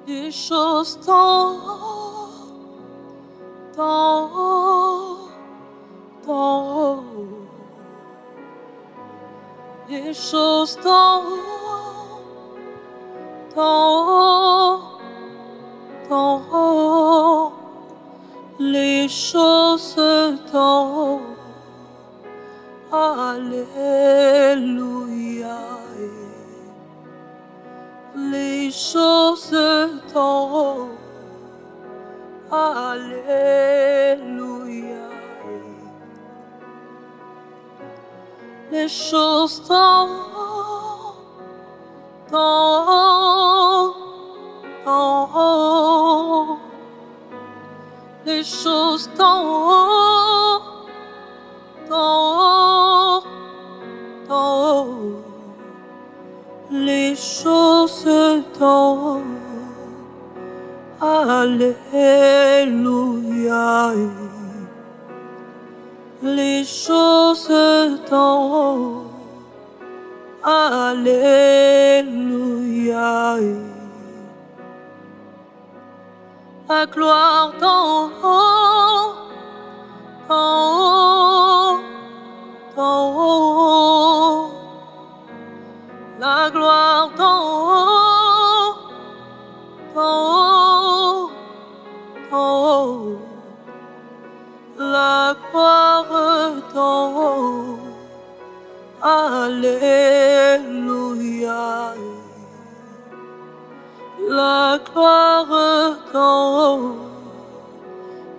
des choses tant haut, des choses tant haut, les choses tant haut. Alléluia. Les choses tant haut. Alléluia. Les choses tant haut. Les choses tant haut. Les choses tant haut. Alléluia. Les choses tant haut. Alléluia. La gloire d'en haut, la gloire d'en haut, la gloire d'en haut. Alléluia. La gloire d'en haut.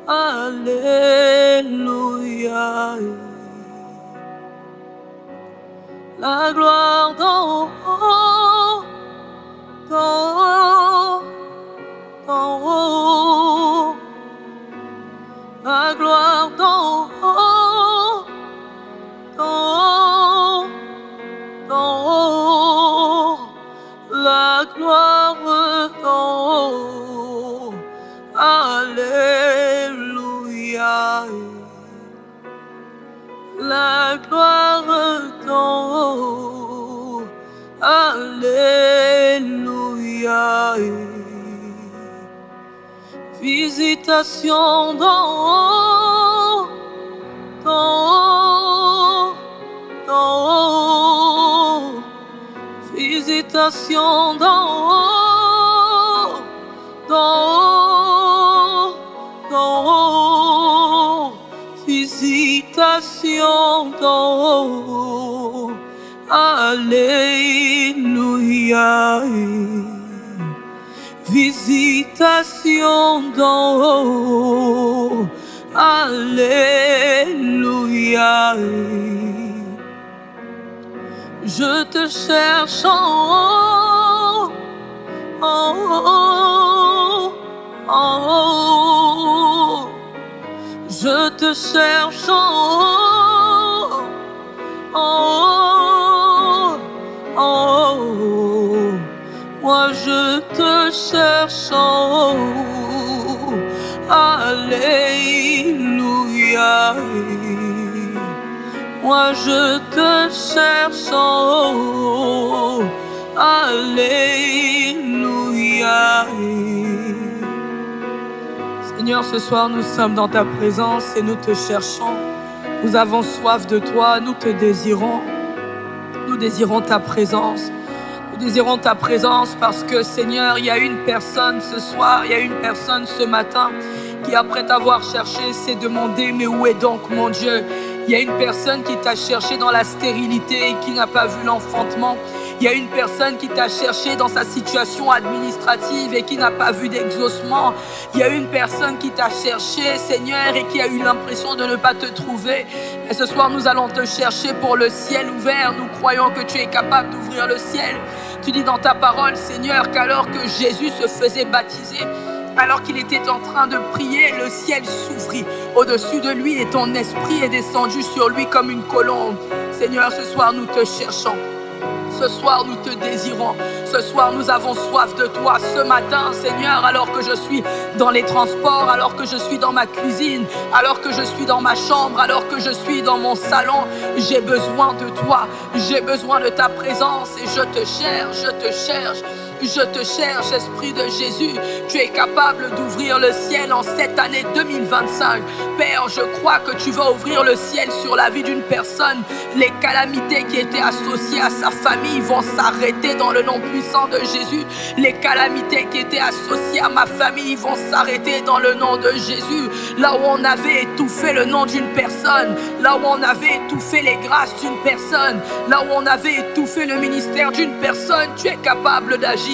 Alléluia. La gloire d'en haut, la gloire d'en haut, la gloire d'en haut. Alléluia. La gloire d'en haut. Alléluia. Visitation d'en haut, visitation d'en haut, visitation d'en haut. Alléluia. Visitation d'en haut. Alléluia. Je te cherche en haut, en haut. Je te cherche en haut, en haut. Moi je te cherche en haut. Alléluia. Moi je te cherche en haut. Alléluia. Seigneur, ce soir nous sommes dans ta présence et nous te cherchons. Nous avons soif de toi, nous te désirons. Nous désirons ta présence. Nous désirons ta présence parce que, Seigneur, il y a une personne ce soir, il y a une personne ce matin qui, après t'avoir cherché, s'est demandé, mais où est donc mon Dieu? Il y a une personne qui t'a cherché dans la stérilité et qui n'a pas vu l'enfantement. Il y a une personne qui t'a cherché dans sa situation administrative et qui n'a pas vu d'exaucement. Il y a une personne qui t'a cherché, Seigneur, et qui a eu l'impression de ne pas te trouver. Et ce soir, nous allons te chercher pour le ciel ouvert. Nous croyons que tu es capable d'ouvrir le ciel. Tu dis dans ta parole, Seigneur, qu'alors que Jésus se faisait baptiser, alors qu'il était en train de prier, le ciel s'ouvrit au-dessus de lui et ton esprit est descendu sur lui comme une colombe. Seigneur, ce soir, nous te cherchons. Ce soir, nous te désirons. Ce soir, nous avons soif de toi. Ce matin, Seigneur, alors que je suis dans les transports, alors que je suis dans ma cuisine, alors que je suis dans ma chambre, alors que je suis dans mon salon, j'ai besoin de toi. J'ai besoin de ta présence et je te cherche, je te cherche. Je te cherche, Esprit de Jésus. Tu es capable d'ouvrir le ciel en cette année 2025. Père, je crois que tu vas ouvrir le ciel sur la vie d'une personne. Les calamités qui étaient associées à sa famille vont s'arrêter dans le nom puissant de Jésus. Les calamités qui étaient associées à ma famille vont s'arrêter dans le nom de Jésus. Là où on avait étouffé le nom d'une personne, là où on avait étouffé les grâces d'une personne, là où on avait étouffé le ministère d'une personne, tu es capable d'agir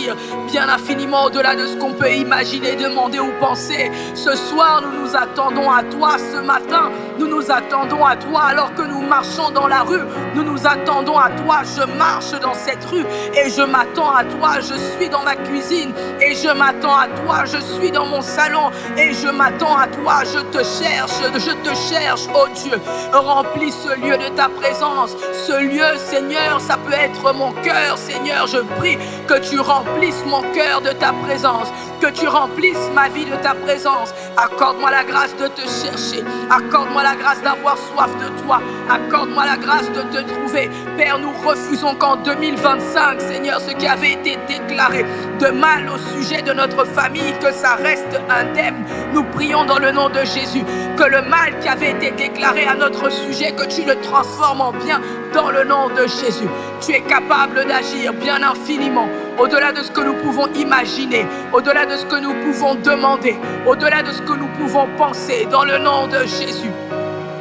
bien infiniment au-delà de ce qu'on peut imaginer, demander ou penser. Ce soir, nous nous attendons à toi. Ce matin, nous nous attendons à toi. Alors que nous marchons dans la rue, nous nous attendons à toi. Je marche dans cette rue et je m'attends à toi. Je suis dans ma cuisine et je m'attends à toi. Je suis dans mon salon et je m'attends à toi. Je te cherche, oh Dieu. Remplis ce lieu de ta présence. Ce lieu, Seigneur, ça peut être mon cœur. Seigneur, je prie que tu remplisses mon cœur de ta présence, que tu remplisses ma vie de ta présence. Accorde-moi la grâce de te chercher. Accorde-moi la grâce d'avoir soif de toi. Accorde-moi la grâce de te trouver. Père, nous refusons qu'en 2025, Seigneur, ce qui avait été déclaré de mal au sujet de notre famille, que ça reste indemne. Nous prions dans le nom de Jésus que le mal qui avait été déclaré à notre sujet, que tu le transformes en bien dans le nom de Jésus. Tu es capable d'agir bien infiniment, au-delà de ce que nous pouvons imaginer, au-delà de ce que nous pouvons demander, au-delà de ce que nous pouvons penser, dans le nom de Jésus.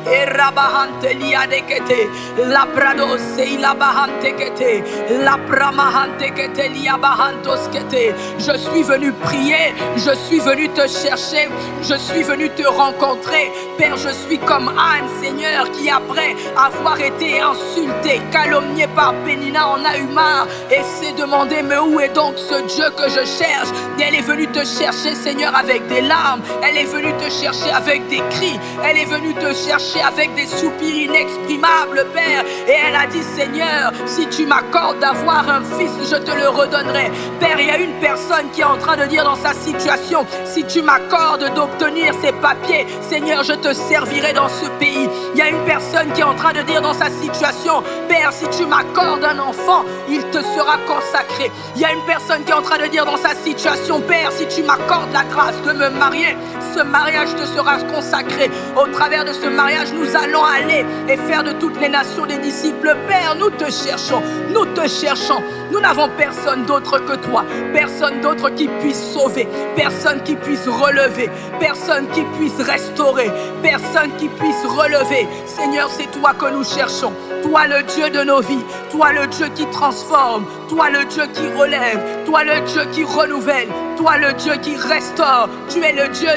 Erabahante liadekete, la pradose ilabahante kete, la pramahante kete liabahantoskete. Je suis venu prier, je suis venu te chercher, je suis venu te rencontrer. Père, je suis comme Anne, Seigneur, qui après avoir été insultée, calomniée par Pénina, en a eu marre et s'est demandé, mais où est donc ce Dieu que je cherche? Et elle est venue te chercher, Seigneur, avec des larmes. Elle est venue te chercher avec des cris. Elle est venue te chercher avec des soupirs inexprimables, Père. Et elle a dit, Seigneur, si tu m'accordes d'avoir un fils, je te le redonnerai. Père, il y a une personne qui est en train de dire dans sa situation, si tu m'accordes d'obtenir ces papiers, Seigneur, je te servirai dans ce pays. Il y a une personne qui est en train de dire dans sa situation, Père, si tu m'accordes un enfant, il te sera consacré. Il y a une personne qui est en train de dire dans sa situation, Père, si tu m'accordes la grâce de me marier, ce mariage te sera consacré. Au travers de ce mariage, nous allons aller et faire de toutes les nations des disciples. Père, nous te cherchons, nous te cherchons. Nous n'avons personne d'autre que toi, personne d'autre qui puisse sauver, personne qui puisse relever, personne qui puisse restaurer, personne qui puisse relever. Seigneur, c'est toi que nous cherchons, toi le Dieu de nos vies, toi le Dieu qui transforme, toi le Dieu qui relève, toi le Dieu qui renouvelle, toi le Dieu qui restaure. Tu es le Dieu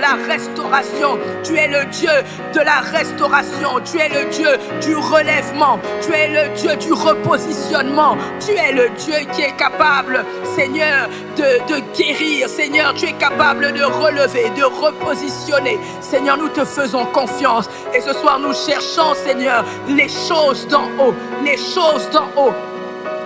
la restauration, tu es le Dieu de la restauration, tu es le Dieu du relèvement, tu es le Dieu du repositionnement, tu es le Dieu qui est capable, Seigneur, de guérir. Seigneur, tu es capable de relever, de repositionner. Seigneur, nous te faisons confiance et ce soir nous cherchons, Seigneur, les choses d'en haut, les choses d'en haut.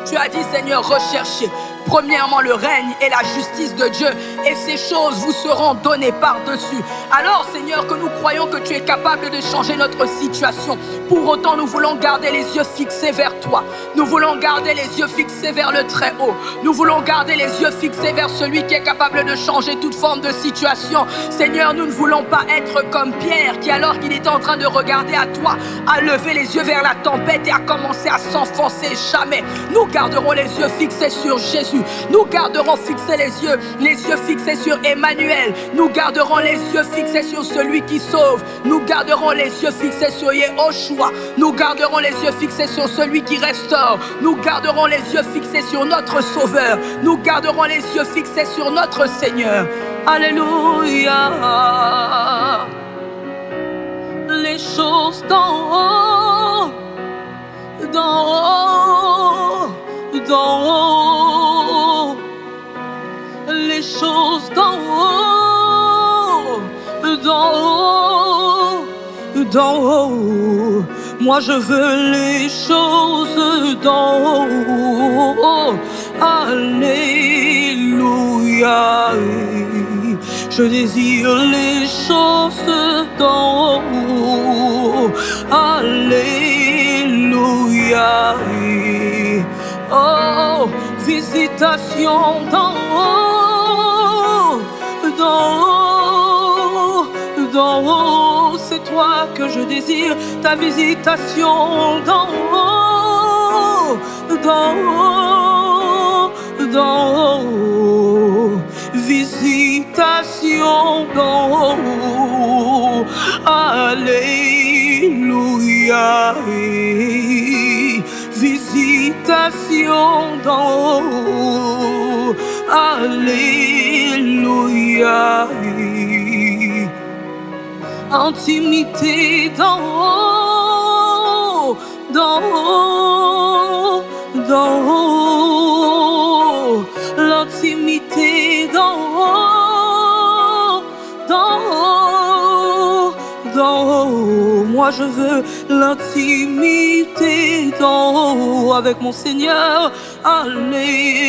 Tu as dit, Seigneur, recherchez premièrement le règne et la justice de Dieu, et ces choses vous seront données par-dessus. Alors, Seigneur, que nous croyons que tu es capable de changer notre situation. Pour autant, nous voulons garder les yeux fixés vers toi. Nous voulons garder les yeux fixés vers le Très-Haut. Nous voulons garder les yeux fixés vers celui qui est capable de changer toute forme de situation. Seigneur, nous ne voulons pas être comme Pierre, qui alors qu'il était en train de regarder à toi, a levé les yeux vers la tempête et a commencé à s'enfoncer. Jamais. Nous garderons les yeux fixés sur Jésus. Nous garderons fixés les yeux fixés sur Emmanuel. Nous garderons les yeux fixés sur celui qui sauve. Nous garderons les yeux fixés sur Yehoshua. Nous garderons les yeux fixés sur celui qui restaure. Nous garderons les yeux fixés sur notre Sauveur. Nous garderons les yeux fixés sur notre Seigneur. Alléluia. Les choses d'en haut, d'en haut, d'en haut, les choses d'en haut, d'en haut, d'en haut. Moi je veux les choses d'en haut. Alléluia. Je désire les choses d'en haut. Alléluia. Oh, visitation d'en haut, d'en haut, d'en haut. C'est toi que je désire, ta visitation d'en haut, d'en haut, d'en haut. Visitation d'en haut, alléluia. Visitation d'en haut, alléluia. Intimité d'en haut, d'en haut, d'en haut. L'intimité d'en haut, d'en haut, d'en haut. Moi je veux l'intimité d'en haut avec mon Seigneur. Alléluia.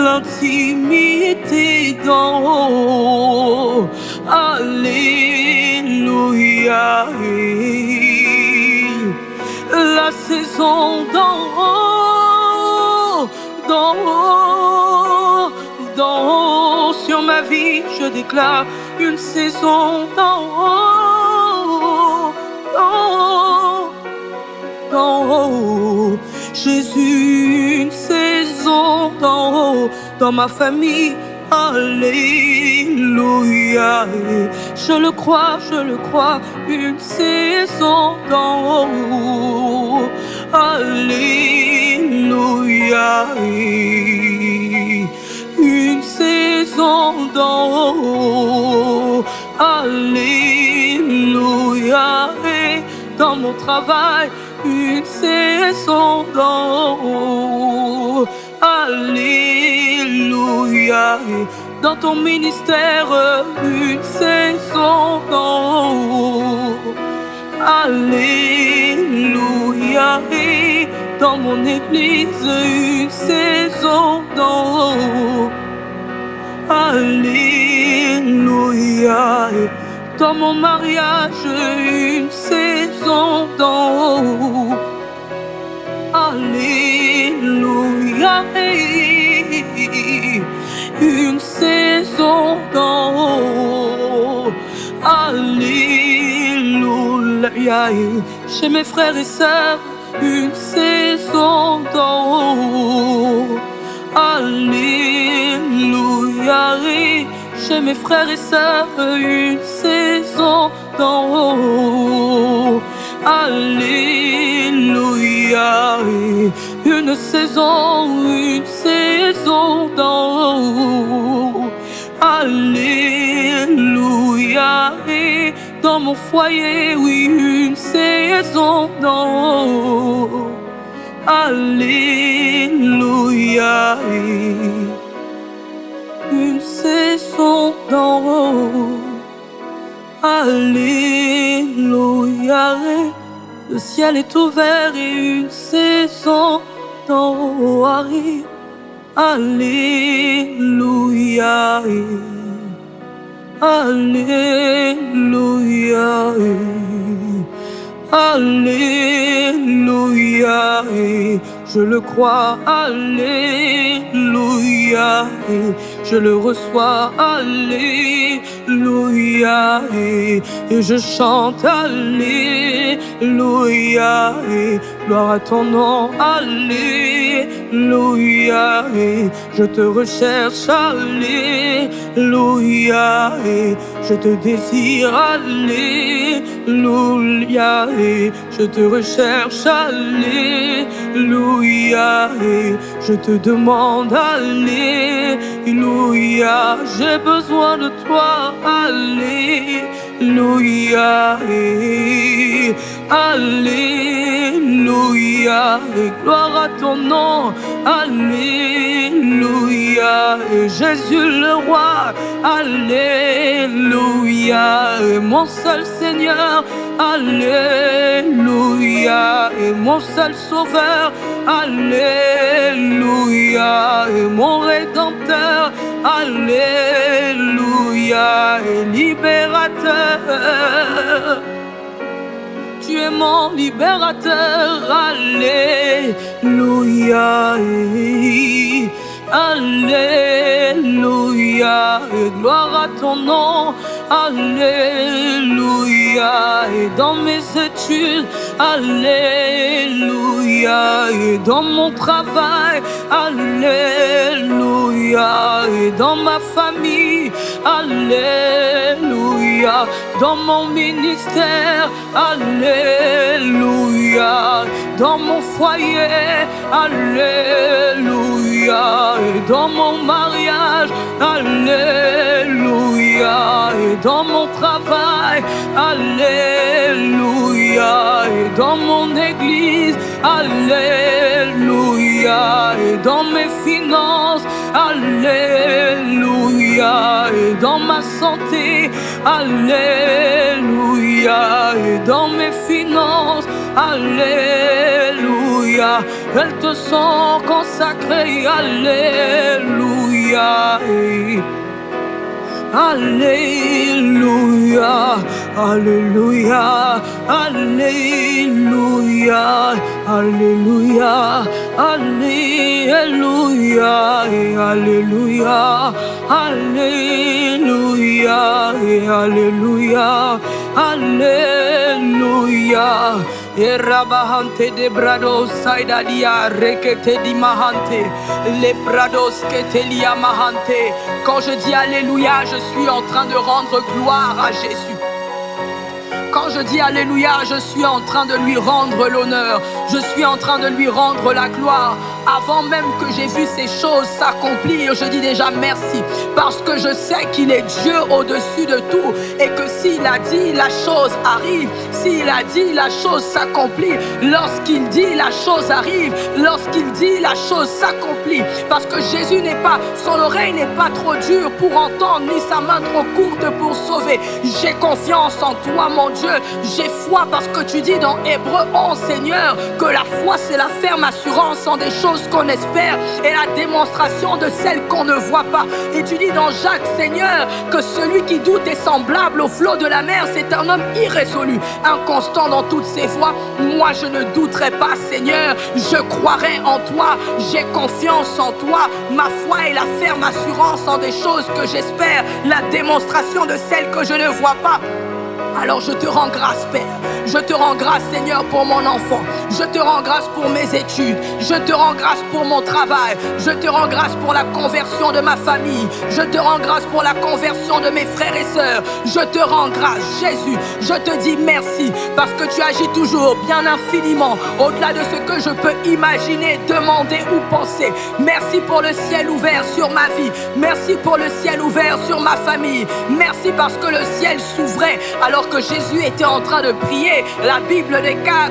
L'intimité d'en haut. Alléluia. La saison d'en haut, d'en haut, d'en haut. Sur ma vie, je déclare une saison d'en haut, d'en haut, d'en haut. Jésus, une saison d'en haut dans ma famille. Alléluia. Je le crois, une saison d'en haut. Alléluia. Une saison d'en haut. Alléluia. Et dans mon travail, une saison d'en haut. Alléluia. Dans ton ministère, une saison d'en haut. Alléluia. Et dans mon église, une saison d'en haut. Alléluia. Dans mon mariage, une saison d'en haut. Alléluia. Une saison d'en haut. Alléluia. Chez mes frères et sœurs, une saison d'en haut. Alléluia. Chez mes frères et sœurs, une saison d'en haut. Alléluia. Une saison d'en haut. Alléluia. Et dans mon foyer, oui, une saison d'en haut. Alléluia. Une saison d'en haut. Alléluia. Le ciel est ouvert et une saison d'en haut arrive. Alléluia. Alléluia. Alléluia. Je le crois. Alléluia. Je le reçois. Alléluia. Et je chante. Alléluia. Gloire à ton nom. Alléluia. Je te recherche. Alléluia. Je te désire. Alléluia. Je te recherche. Alléluia. Je te demande. Alléluia. J'ai besoin de toi. Alléluia. Alléluia. Gloire à ton nom. Alléluia. Jésus le roi. Alléluia. Mon seul Seigneur. Alléluia. Mon seul Sauveur. Alléluia. Mon Rédempteur. Alléluia. Libérateur. Tu es mon libérateur. Alléluia. Alléluia, et gloire à ton nom. Alléluia, et dans mes études. Alléluia, et dans mon travail. Alléluia, et dans ma famille. Alléluia, dans mon ministère. Alléluia, dans mon foyer. Alléluia, et dans mon mariage. Alléluia, et dans mon travail. Alléluia, et dans mon église. Alléluia, et dans mes finances. Alléluia, et dans ma santé. Alléluia, et dans mes finances. Alléluia, elles te sont consacrées. Alléluia. Alléluia, Alléluia, Alléluia, Alléluia, Alléluia, Alléluia, Alléluia, Alléluia, Alléluia. Et rabahante de brados saidadia rekete di mahante les brados ketelia mahante. Quand je dis alléluia, je suis en train de rendre gloire à Jésus. Quand je dis alléluia, je suis en train de lui rendre l'honneur. Je suis en train de lui rendre la gloire. Avant même que j'ai vu ces choses s'accomplir, je dis déjà merci. Parce que je sais qu'il est Dieu au-dessus de tout. Et que s'il a dit, la chose arrive. S'il a dit, la chose s'accomplit. Lorsqu'il dit, la chose arrive. Lorsqu'il dit, la chose s'accomplit. Parce que Jésus n'est pas, son oreille n'est pas trop dure pour entendre, ni sa main trop courte pour sauver. J'ai confiance en toi, mon Dieu. J'ai foi parce que tu dis dans Hébreux 11, Seigneur, que la foi c'est la ferme assurance en des choses qu'on espère et la démonstration de celles qu'on ne voit pas. Et tu dis dans Jacques, Seigneur, que celui qui doute est semblable au flot de la mer. C'est un homme irrésolu, inconstant dans toutes ses voies. Moi je ne douterai pas, Seigneur, je croirai en toi, j'ai confiance en toi. Ma foi est la ferme assurance en des choses que j'espère, la démonstration de celles que je ne vois pas. Alors je te rends grâce, Père. Je te rends grâce, Seigneur, pour mon enfant. Je te rends grâce pour mes études. Je te rends grâce pour mon travail. Je te rends grâce pour la conversion de ma famille. Je te rends grâce pour la conversion de mes frères et sœurs. Je te rends grâce, Jésus. Je te dis merci parce que tu agis toujours bien infiniment au-delà de ce que je peux imaginer, demander ou penser. Merci pour le ciel ouvert sur ma vie. Merci pour le ciel ouvert sur ma famille. Merci parce que le ciel s'ouvrait alors que Jésus était en train de prier. La Bible déclare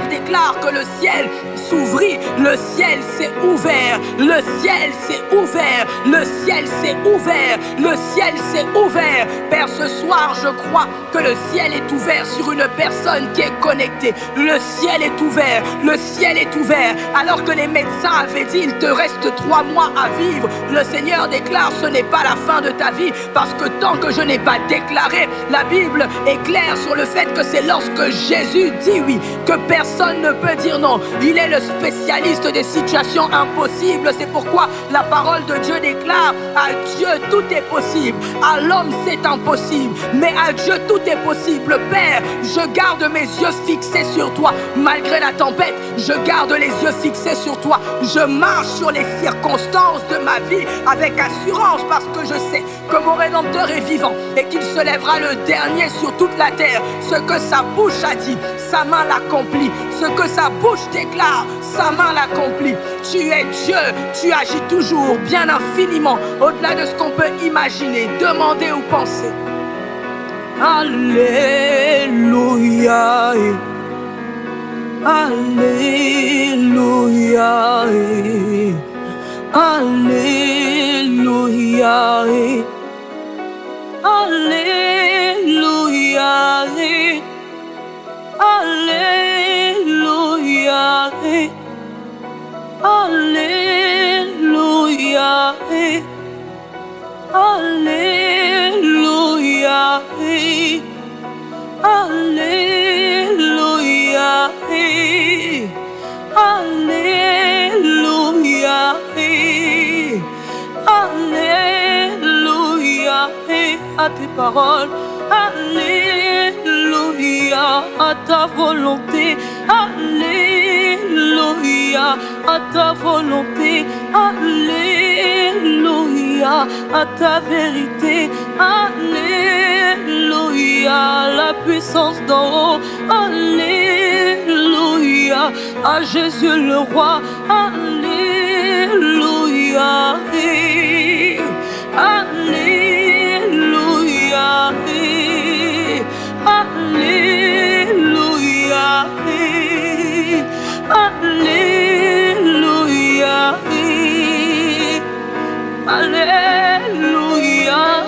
que le ciel s'ouvrit, le ciel s'est ouvert, le ciel s'est ouvert, le ciel s'est ouvert, le ciel s'est ouvert. Père, ce soir, je crois que le ciel est ouvert sur une personne qui est connectée. Le ciel est ouvert, le ciel est ouvert. Alors que les médecins avaient dit, il te reste 3 mois à vivre, le Seigneur déclare, ce n'est pas la fin de ta vie, parce que tant que je n'ai pas déclaré, la Bible est claire sur le fait que c'est lorsque Jésus dit oui que personne ne peut dire non. Il est le spécialiste des situations impossibles. C'est pourquoi la parole de Dieu déclare, à Dieu tout est possible, à l'homme c'est impossible, mais à Dieu tout est possible. Père, je garde mes yeux fixés sur toi. Malgré la tempête, je garde les yeux fixés sur toi. Je marche sur les circonstances de ma vie avec assurance parce que je sais que mon Rédempteur est vivant et qu'il se lèvera le dernier sur toute la terre. Ce que sa bouche a dit, sa main l'accomplit. Ce que sa bouche déclare, sa main l'accomplit. Tu es Dieu, tu agis toujours bien infiniment au-delà de ce qu'on peut imaginer, demander ou penser. Alléluia, Alléluia, Alléluia, Alléluia, Alléluia, Alléluia, Alléluia, Alléluia, Alléluia, Alléluia, à tes paroles. Alléluia, à ta volonté. Alléluia, à ta volonté. Alléluia, à ta vérité. Alléluia, la puissance d'en haut. Alléluia, à Jésus le roi. Alléluia, Alléluia, Alléluia, Alléluia, Alléluia,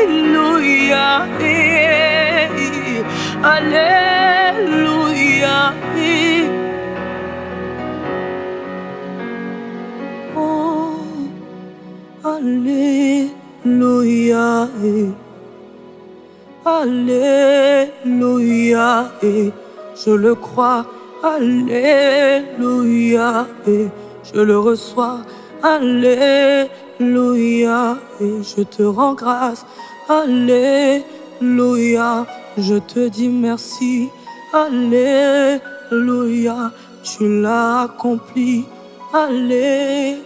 Alléluia, Alléluia. Oh, Alléluia, Alléluia, je le crois. Alléluia, je le reçois. Alléluia, je te rends grâce. Alléluia, je te dis merci. Alléluia, tu l'as accompli. Alléluia.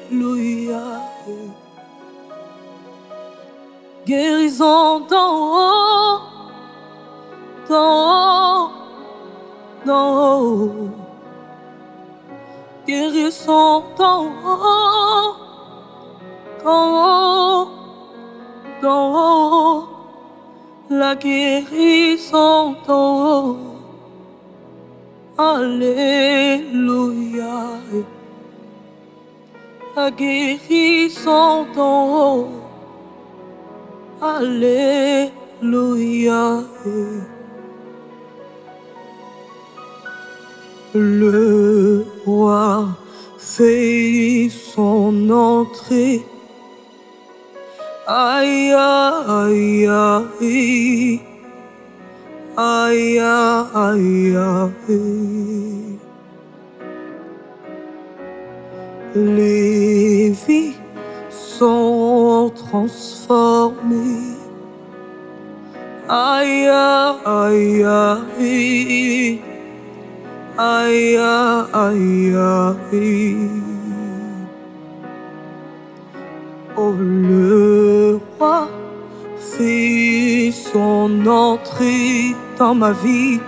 Guérison d'en haut, d'en haut, d'en haut. Guérison d'en haut, d'en haut, d'en haut. La guérison d'en haut. Alléluia. La guérison d'en haut. Alléluia. Le roi fait son entrée. Aïe, aïe, aïe. Aïe, aïe, aïe. Les vies sont transformées. Aïe, aïe, aïe. Aïe, aïe, aïe. Oh, le roi fait son entrée dans ma vie.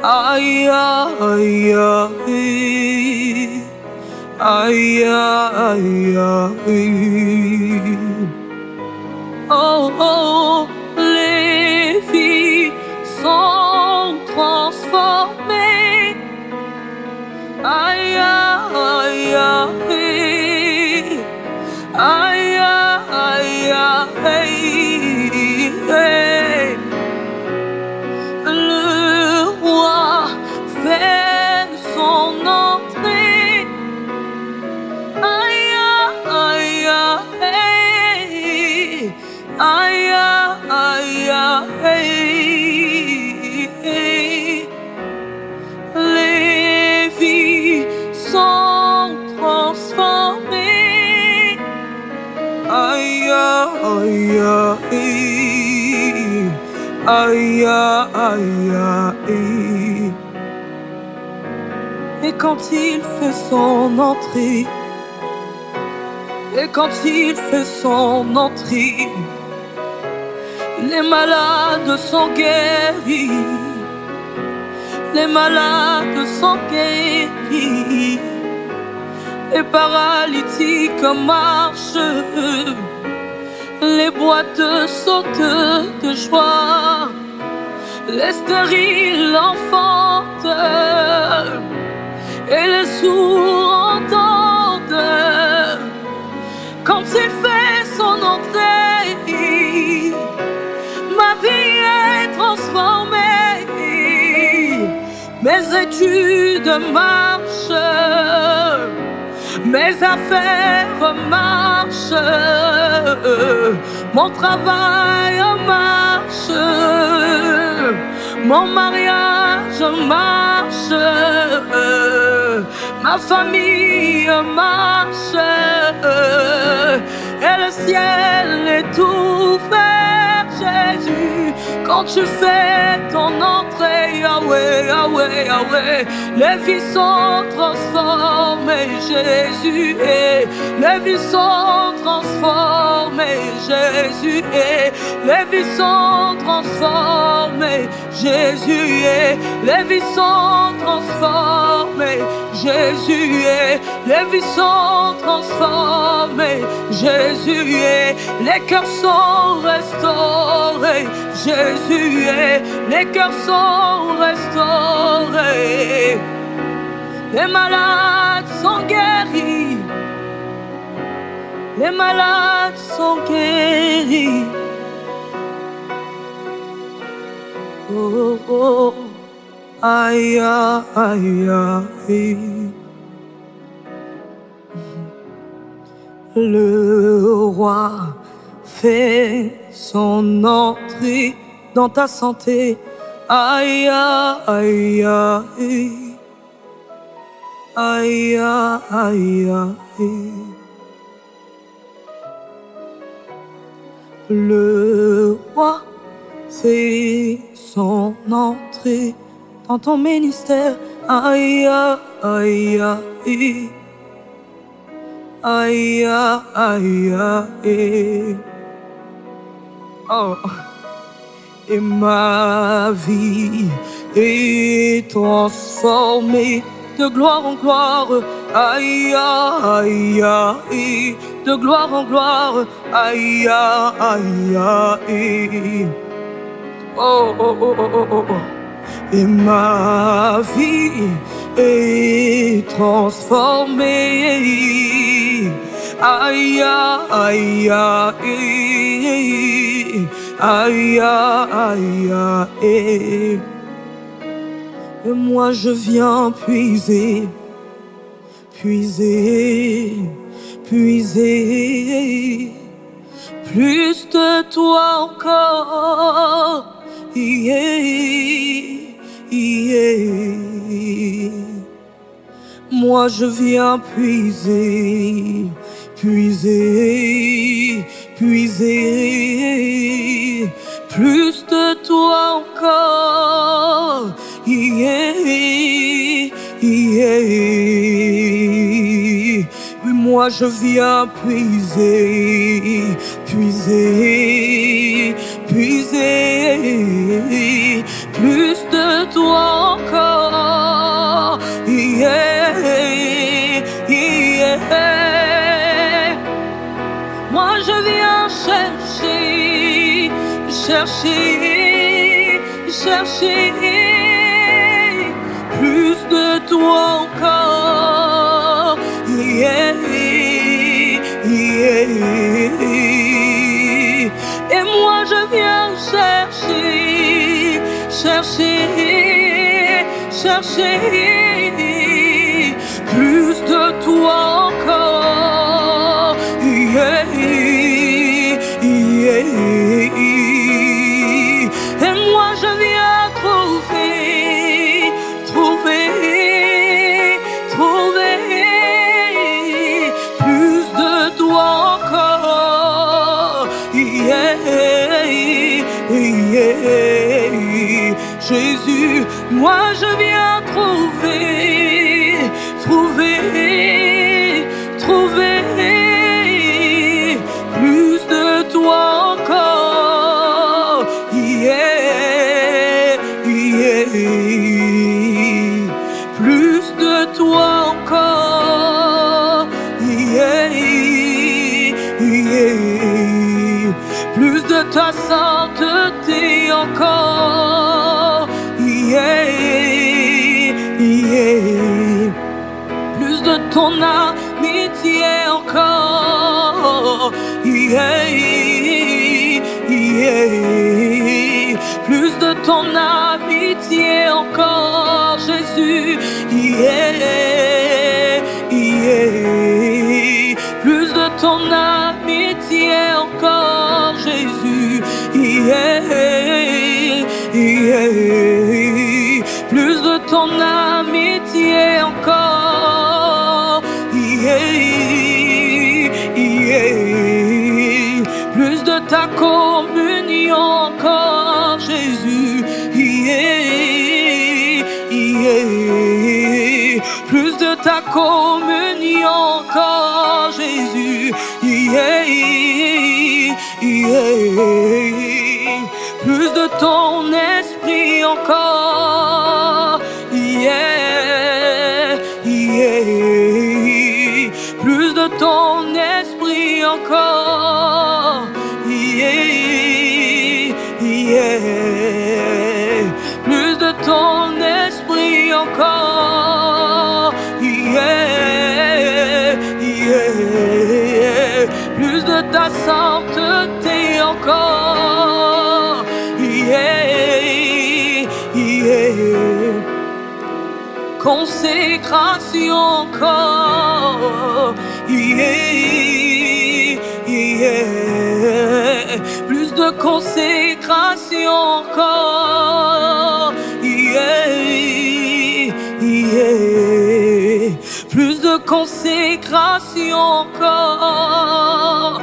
Aïe, aïe, aïe. Aïe, aïe, aïe. Oh, oh, les vies sont transformées. Aïe, aïe, aïe. Aïe, aïe, aïe. Le roi fait son entrée. Aïe, aïe, aïe. Aïe, aïe, aïe. Les vies sont transformées. Aïe, aïe, aïe. Aïe, aïe, aïe. Et quand il fait son entrée, et quand il fait son entrée, les malades sont guéris. Les malades sont guéris. Les paralytiques marchent. Les boîtes sautent de joie. Les stériles enfantent. Et les sourds entendent. Quand il fait son entrée, ma vie est transformée. Mes études marchent. Mes affaires marchent. Mon travail marche. Mon mariage je marche, ma famille marche, et le ciel est ouvert, Jésus. Quand tu fais ton entrée, Yahweh, Yahweh, Yahweh, les vies sont transformées, Jésus est. Les vies sont transformées, Jésus est. Les vies sont transformées, Jésus est. Les vies sont transformées, Jésus est. Les vies sont transformées, Jésus est. Les cœurs sont restaurés, Jésus est. Les cœurs sont restaurés. Les malades sont guéris. Les malades sont guéris. Oh, oh, aïe, aïe, aïe. Le roi fait son entrée dans ta santé. Aïe, aïe, aïe. Aïe, aïe, aïe. Le roi fait son entrée dans ton ministère. Aïe, aïe, aïe. Aïe, aïe, aïe. Oh. Et ma vie est transformée de gloire en gloire. Aïe, aïe, aïe. De gloire en gloire. Aïe, aïe, aïe. Oh, oh, oh, oh, oh, oh. Et ma vie est transformée. Aïe, aïe, aïe. Aïe, aïe, aïe. Et moi je viens puiser, puiser, puiser plus de toi encore. Yeah, yeah. Moi je viens puiser, puiser, puiser plus de toi encore. Yeah, yeah. Oui, moi je viens puiser, puiser, puiser plus de toi encore. Yeah, yeah. Moi je viens chercher, chercher, chercher plus de toi encore. Yeah, yeah. Et moi je viens chercher, chercher, chercher plus de toi encore. Yeah, yeah. Et moi je viens trouver, trouver, trouver plus de toi encore. Yeah, yeah. Jésus, moi je viens trouver, trouver, trouver plus de toi encore. Yeah, yeah. Plus de toi encore. Yeah, yeah. Plus de ta sainteté encore. Yeah, yeah. Plus de ton amitié encore. Yeah, yeah. Plus de ton amitié encore, Jésus. Yeah, yeah. Plus de ton amitié encore, Jésus. Yeah, yeah. Plus ton amitié encore. Plus de ta communion encore, Jésus. Plus de ta communion encore, Jésus. Plus de ton esprit encore. Plus de ton esprit encore. Plus de ton esprit encore. Plus de ta sainteté encore. Consécration encore. Plus de consécration encore. Plus de consécration encore.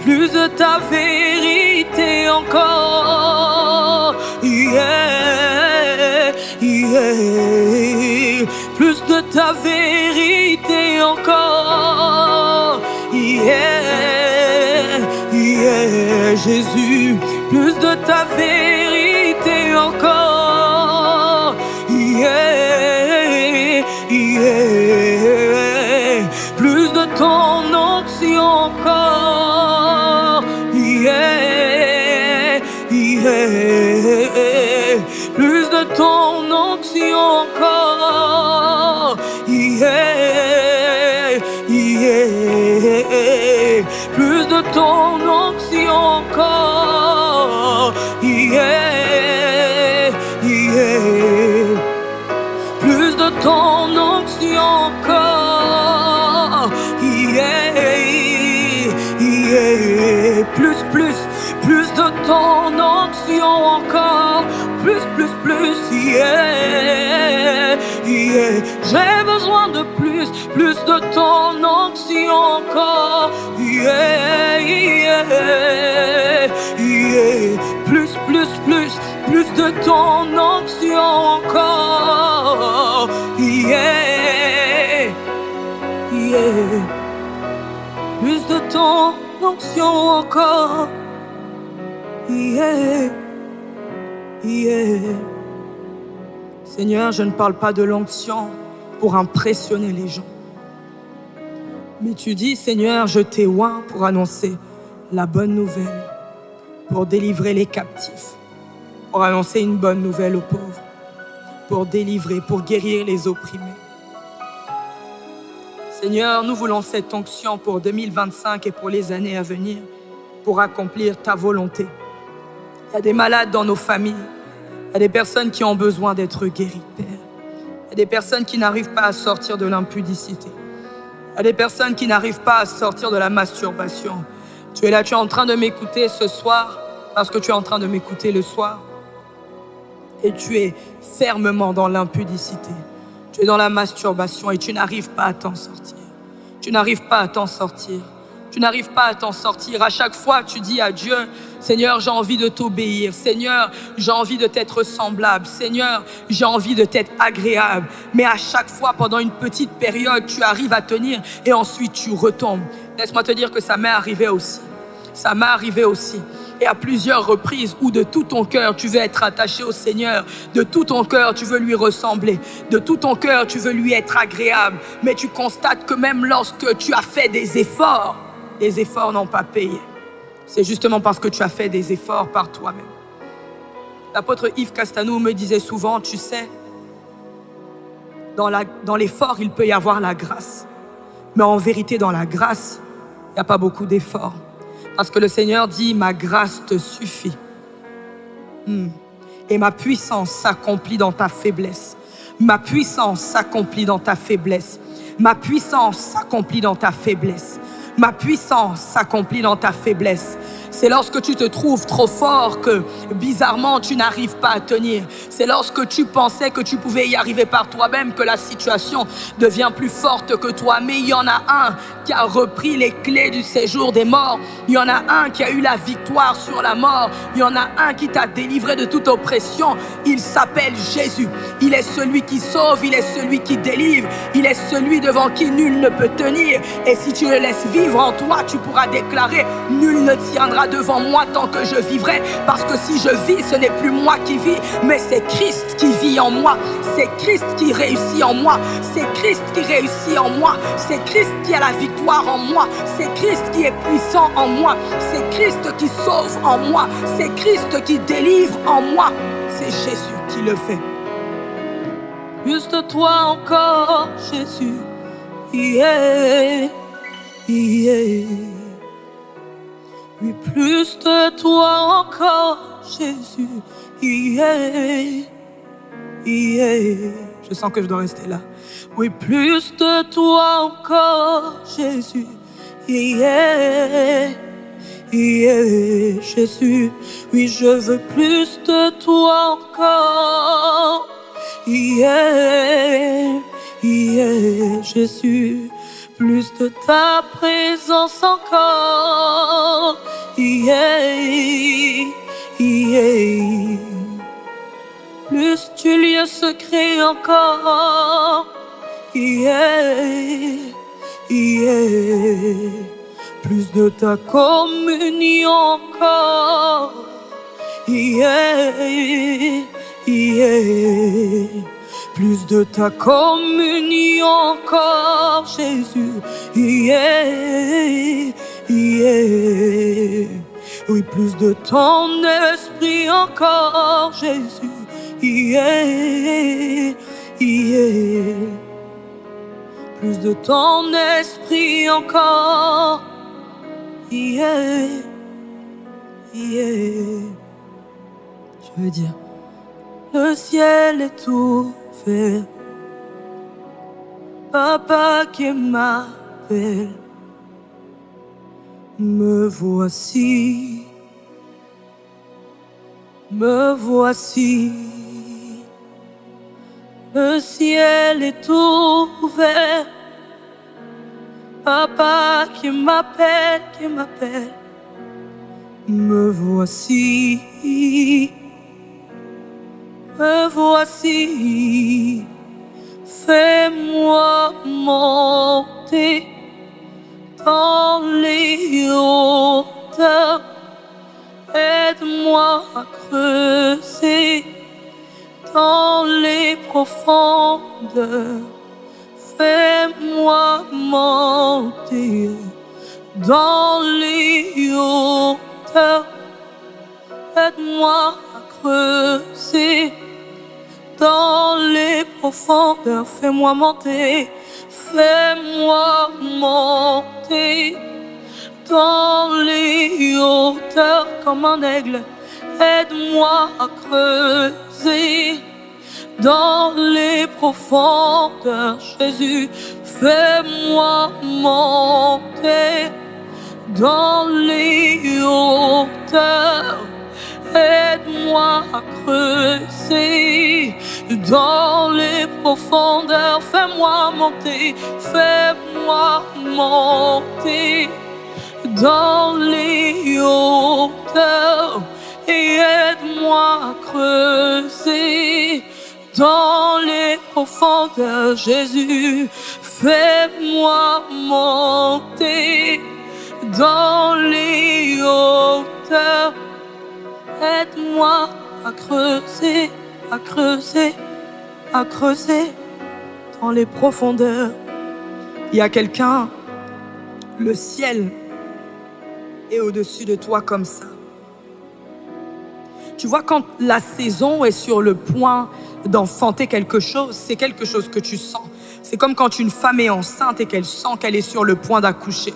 Plus de ta vérité encore. Plus de ta vérité encore. Jésus, plus de ta vérité encore. Plus de ton onction encore. Plus de ton onction encore. Plus de ton onction encore. Plus de ton onction encore. Plus de ton onction encore. Plus, j'ai besoin de plus de ton onction encore. Plus de ton onction encore. Plus de ton onction encore. Seigneur, je ne parle pas de l'onction pour impressionner les gens. Mais tu dis, Seigneur, je t'ai oint pour annoncer la bonne nouvelle, pour délivrer les captifs, pour annoncer une bonne nouvelle aux pauvres, pour délivrer, pour guérir les opprimés. Seigneur, nous voulons cette onction pour 2025 et pour les années à venir, pour accomplir ta volonté. Il y a des malades dans nos familles. Il y a des personnes qui ont besoin d'être guéries, Père. Il y a des personnes qui n'arrivent pas à sortir de l'impudicité. Il y a des personnes qui n'arrivent pas à sortir de la masturbation. Tu es là, tu es en train de m'écouter ce soir, parce que tu es en train de m'écouter le soir. Et tu es fermement dans l'impudicité. Tu es dans la masturbation et tu n'arrives pas à t'en sortir. Tu n'arrives pas à t'en sortir. Tu n'arrives pas à t'en sortir. À chaque fois, tu dis à Dieu, Seigneur, j'ai envie de t'obéir. Seigneur, j'ai envie de t'être semblable. Seigneur, j'ai envie de t'être agréable. Mais à chaque fois, pendant une petite période, tu arrives à tenir et ensuite tu retombes. Laisse-moi te dire que ça m'est arrivé aussi. Ça m'est arrivé aussi. Et à plusieurs reprises où de tout ton cœur, tu veux être attaché au Seigneur. De tout ton cœur, tu veux lui ressembler. De tout ton cœur, tu veux lui être agréable. Mais tu constates que même lorsque tu as fait des efforts, les efforts n'ont pas payé. C'est justement parce que tu as fait des efforts par toi-même. L'apôtre Yves Castanou me disait souvent, tu sais, dans l'effort, il peut y avoir la grâce. Mais en vérité, dans la grâce, il n'y a pas beaucoup d'efforts. Parce que le Seigneur dit, ma grâce te suffit. Et ma puissance s'accomplit dans ta faiblesse. Ma puissance s'accomplit dans ta faiblesse. Ma puissance s'accomplit dans ta faiblesse. Ma puissance s'accomplit dans ta faiblesse. C'est lorsque tu te trouves trop fort que, bizarrement, tu n'arrives pas à tenir. C'est lorsque tu pensais que tu pouvais y arriver par toi-même que la situation devient plus forte que toi. Mais il y en a un qui a repris les clés du séjour des morts. Il y en a un qui a eu la victoire sur la mort. Il y en a un qui t'a délivré de toute oppression. Il s'appelle Jésus. Il est celui qui sauve, il est celui qui délivre. Il est celui devant qui nul ne peut tenir. Et si tu le laisses vivre en toi, tu pourras déclarer: nul ne tiendra devant moi tant que je vivrai. Parce que si je vis, ce n'est plus moi qui vis, mais c'est Christ qui vit en moi. C'est Christ qui réussit en moi. C'est Christ qui réussit en moi. C'est Christ qui a la victoire en moi. C'est Christ qui est puissant en moi. C'est Christ qui sauve en moi. C'est Christ qui délivre en moi. C'est Jésus qui le fait. Plus de toi encore, Jésus. Yeah, yeah. Oui, plus de toi encore, Jésus. Yeah, yeah. Je sens que je dois rester là. Oui, plus de toi encore, Jésus. Yeah, yeah, Jésus. Oui, je veux plus de toi encore. Yeah, yeah, Jésus. Plus de ta présence encore. Yeah, yeah. Plus du lieu secret encore. Yeah, yeah. Plus de ta communion encore. Yeah, yeah. Plus de ta communion encore, Jésus. Yeah, yeah. Oui, plus de ton esprit encore, Jésus. Yeah, yeah. Plus de ton esprit encore. Yeah, yeah. Je veux dire, le ciel est ouvert. Papa qui m'appelle. Me voici. Me voici. Le ciel est ouvert. Papa qui m'appelle, qui m'appelle. Me voici. Me voici. Fais-moi monter dans les hauteurs. Aide-moi à creuser dans les profondeurs. Fais-moi monter dans les hauteurs. Aide-moi à creuser dans les profondeurs. Fais-moi monter. Fais-moi monter dans les hauteurs comme un aigle. Aide-moi à creuser dans les profondeurs. Jésus, fais-moi monter dans les hauteurs. Aide-moi à creuser dans les profondeurs. Fais-moi monter, fais-moi monter dans les hauteurs. Et aide-moi à creuser dans les profondeurs. Jésus, fais-moi monter dans les hauteurs. Aide-moi à creuser, à creuser, à creuser dans les profondeurs. Il y a quelqu'un, le ciel est au-dessus de toi comme ça. Tu vois, quand la saison est sur le point d'enfanter quelque chose, c'est quelque chose que tu sens. C'est comme quand une femme est enceinte et qu'elle sent qu'elle est sur le point d'accoucher.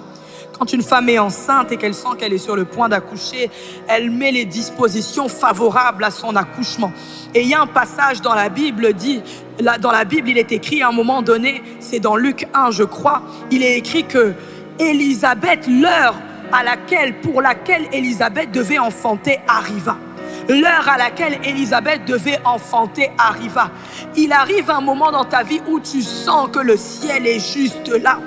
Quand une femme est enceinte et qu'elle sent qu'elle est sur le point d'accoucher, elle met les dispositions favorables à son accouchement. Et il y a un passage dans la Bible, dans la Bible, il est écrit à un moment donné, c'est dans Luc 1, je crois, il est écrit que Élisabeth, l'heure pour laquelle Élisabeth devait enfanter arriva. L'heure à laquelle Élisabeth devait enfanter arriva. Il arrive un moment dans ta vie où tu sens que le ciel est juste là.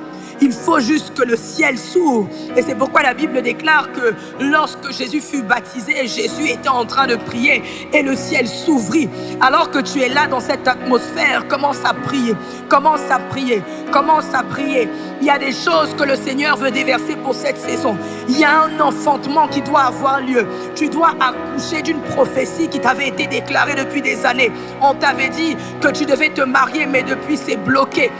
Il faut juste que le ciel s'ouvre. Et c'est pourquoi la Bible déclare que lorsque Jésus fut baptisé, Jésus était en train de prier et le ciel s'ouvrit. Alors que tu es là dans cette atmosphère, commence à prier. Commence à prier. Commence à prier. Il y a des choses que le Seigneur veut déverser pour cette saison. Il y a un enfantement qui doit avoir lieu. Tu dois accoucher d'une prophétie qui t'avait été déclarée depuis des années. On t'avait dit que tu devais te marier, mais depuis c'est bloqué.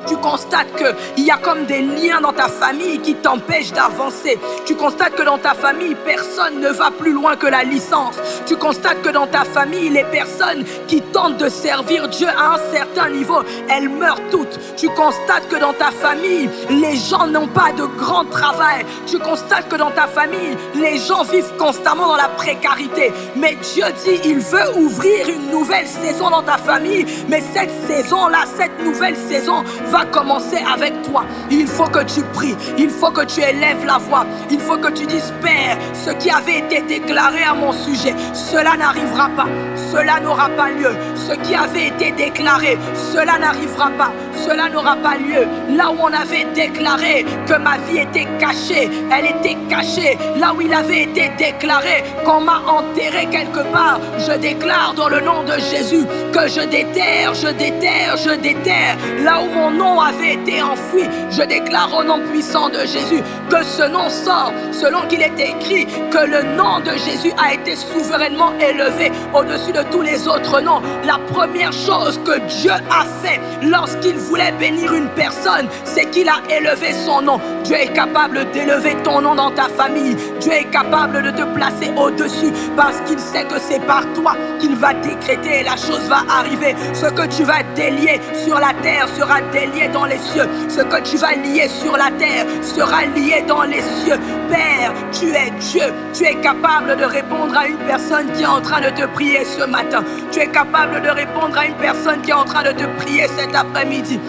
Tu constates qu'il y a comme des liens dans ta famille qui t'empêchent d'avancer. Tu constates que dans ta famille, personne ne va plus loin que la licence. Tu constates que dans ta famille, les personnes qui tentent de servir Dieu à un certain niveau, elles meurent toutes. Tu constates que dans ta famille, les gens n'ont pas de grand travail. Tu constates que dans ta famille, les gens vivent constamment dans la précarité. Mais Dieu dit, il veut ouvrir une nouvelle saison dans ta famille. Mais cette saison-là, cette nouvelle saison va commencer avec toi. Il faut que tu pries. Il faut que tu élèves la voix. Il faut que tu dises, Père, ce qui avait été déclaré à mon sujet, cela n'arrivera pas. Cela n'aura pas lieu. Ce qui avait été déclaré, cela n'arrivera pas. Cela n'aura pas lieu. Là où on avait déclaré que ma vie était cachée, elle était cachée. Là où il avait été déclaré qu'on m'a enterré quelque part, je déclare dans le nom de Jésus que je déterre, je déterre, je déterre. Là où mon nom avait été enfoui, je déclare au nom puissant de Jésus que ce nom sort selon qu'il est écrit que le nom de Jésus a été souverainement élevé au-dessus de tous les autres noms. La première chose que Dieu a fait lorsqu'il voulait bénir une personne, c'est qu'il a élevé son nom. Dieu est capable d'élever ton nom dans ta famille. Dieu est capable de te placer au-dessus parce qu'il sait que c'est par toi qu'il va décréter et la chose va arriver. Ce que tu vas délier sur la terre sera délié dans les cieux. Ce que tu vas lier sur la terre sera lié dans les cieux. Père, tu es Dieu. Tu es capable de répondre à une personne qui est en train de te prier ce matin. Tu es capable de répondre à une personne qui est en train de te prier cet après-midi.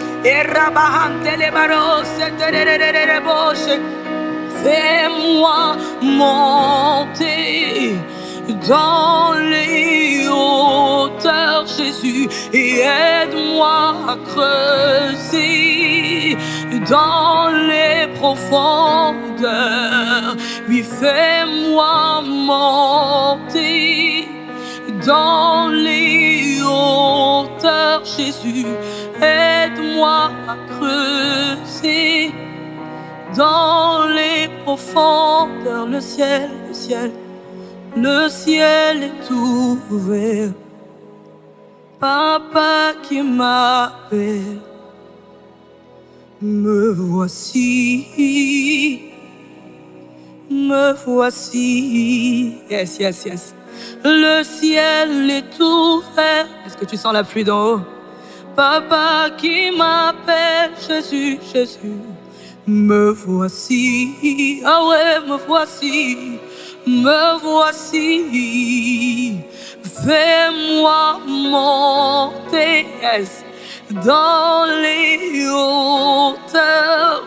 Fais-moi monter dans les hauteurs, Jésus, et aide-moi à creuser dans les profondeurs. Oui, fais-moi monter dans les hauteurs, Jésus, aide-moi à creuser dans les profondeurs. Le ciel, le ciel. Le ciel est ouvert, Papa qui m'appelle, me voici, me voici. Yes, yes, yes. Le ciel est ouvert. Est-ce que tu sens la pluie d'en haut? Papa qui m'appelle, Jésus, Jésus, me voici. Ah ouais, me voici. Me voici, fais-moi monter dans les hauteurs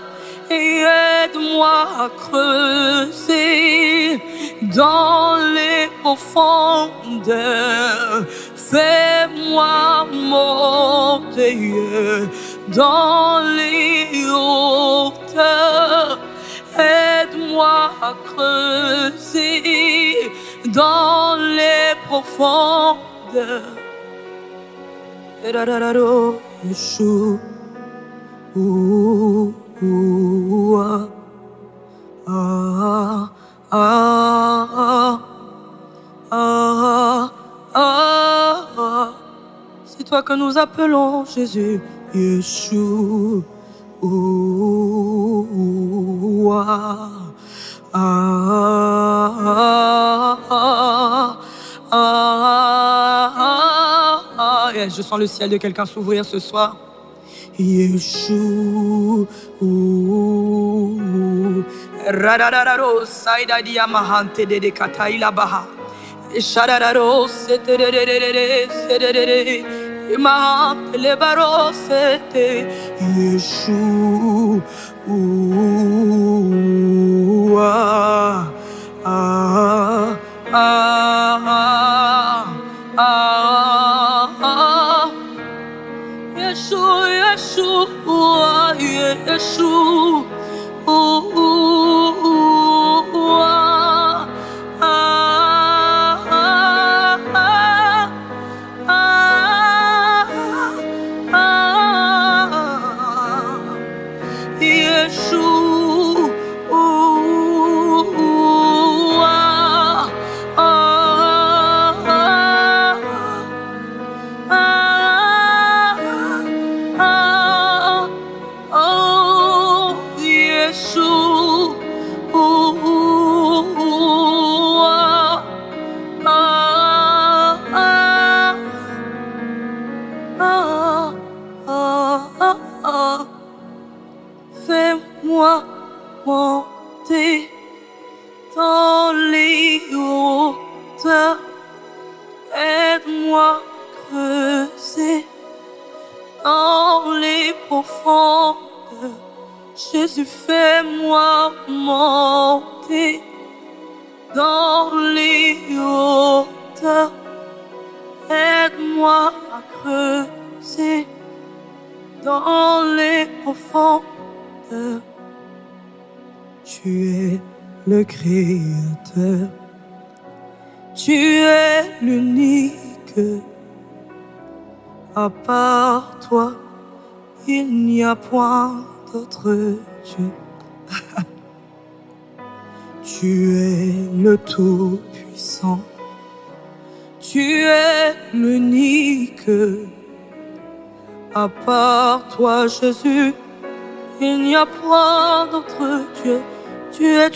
et aide-moi à creuser dans les profondeurs. Fais-moi monter dans les hauteurs. Aide-moi à creuser dans les profondeurs. Yeshua, ah, ah, ah, ah. C'est toi que nous appelons Jésus, Yeshua. Yes, je sens le ciel de quelqu'un s'ouvrir ce soir. Yeshua. Radadaro saidadia mahante de kataila baha. Shadadaro seterere mahante le barosete. Yeshua. toi. Ah, ah, ah, ah, ah. Yeshua, Yeshua, Yeshua. Fais-moi monter dans les hauteurs, aide-moi creuser dans les profondeurs. Jésus, fais-moi monter dans les hauteurs, aide-moi à creuser dans les profondeurs. Tu es le Créateur, tu es l'unique. À part toi, il n'y a point d'autre Dieu. Tu es le Tout-Puissant, tu es l'unique. À part toi, Jésus, il n'y a point d'autre Dieu. Tu es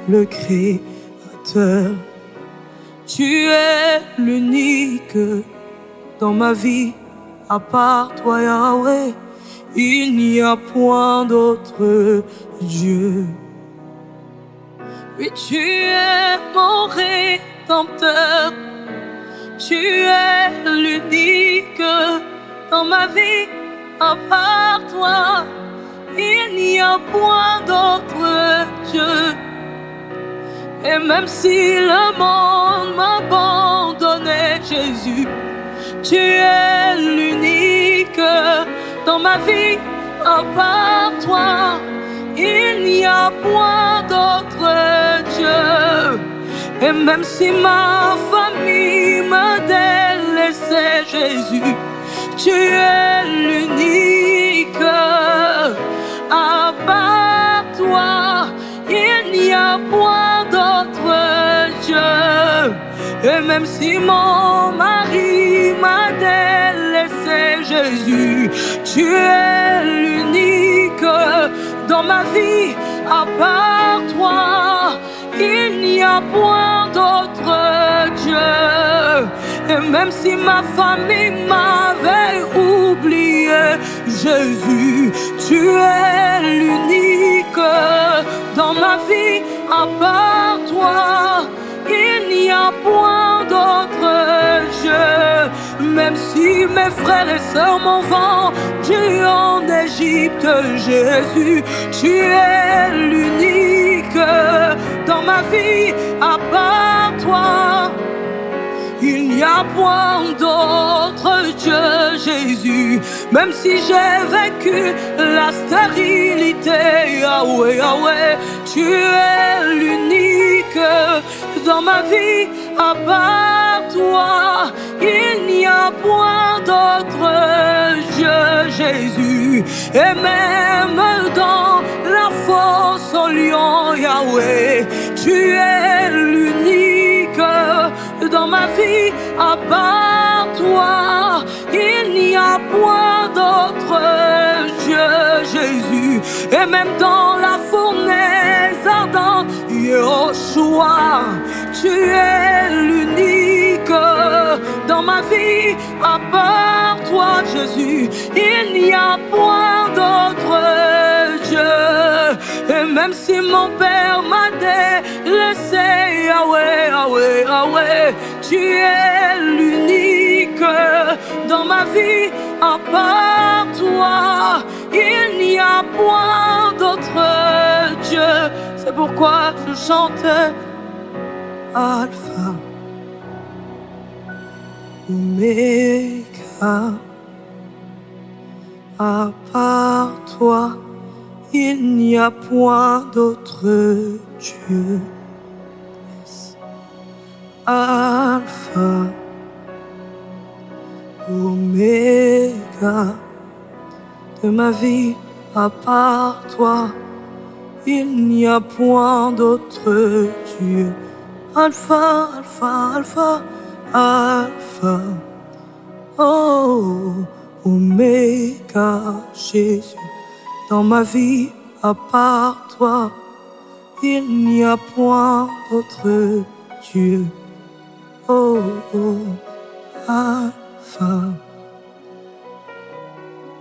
le Créateur. Tu es l'unique dans ma vie. À part toi, Yahweh, il n'y a point d'autre Dieu. Oui, tu es mon Rédempteur. Tu es l'unique dans ma vie. À part toi, il n'y a point d'autre Dieu. Et même si le monde m'abandonnait, Jésus, tu es l'unique dans ma vie. À part toi, il n'y a point d'autre Dieu. Et même si ma famille me délaissait, Jésus, tu es l'unique. À part toi, il n'y a point d'autre Dieu. Et même si mon mari m'a délaissé, Jésus, tu es l'unique dans ma vie. À part toi, il n'y a point d'autre Dieu. Et même si ma famille m'avait oublié, Jésus, tu es l'unique dans ma vie. À part toi, il n'y a point d'autre Dieu. Même si mes frères et sœurs m'ont vendu en Égypte, Jésus, tu es l'unique dans ma vie. À part toi, il n'y a point d'autre Dieu, Jésus. Même si j'ai vécu la stérilité, Yahweh, Yahweh, tu es l'unique dans ma vie. À part toi, il n'y a point d'autre Dieu, Jésus. Et même dans la fosse au lion, Yahweh, tu es l'unique dans ma vie. À part toi, il n'y a point d'autre Dieu, Jésus. Et même dans la fournaise ardente, Yeshua, tu es l'unique dans ma vie. À part toi, Jésus, il n'y a point d'autre Dieu. Et même si mon père m'a délaissé, Yahweh, Yahweh, Yahweh, tu es l'unique dans ma vie. À part toi, Il n'y a point d'autre Dieu. C'est pourquoi je chante Alpha, Oméga. À part toi, il n'y a point d'autre Dieu. Alpha, Oméga. De ma vie, à part toi, il n'y a point d'autre Dieu. Alpha, Alpha, Alpha, Alpha. Oh, Oméga, Jésus. Dans ma vie, à part toi, il n'y a point d'autre Dieu. Oh, oh, Alpha,